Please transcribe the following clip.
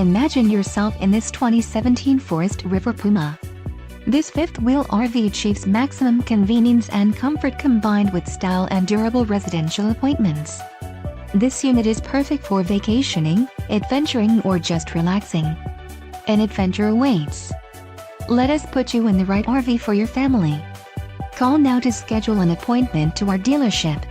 Imagine yourself in this 2017 Forest River Puma. This fifth-wheel RV achieves maximum convenience and comfort combined with style and durable residential appointments. This unit is perfect for vacationing, adventuring, or just relaxing. An adventure awaits. Let us put you in the right RV for your family. Call now to schedule an appointment to our dealership.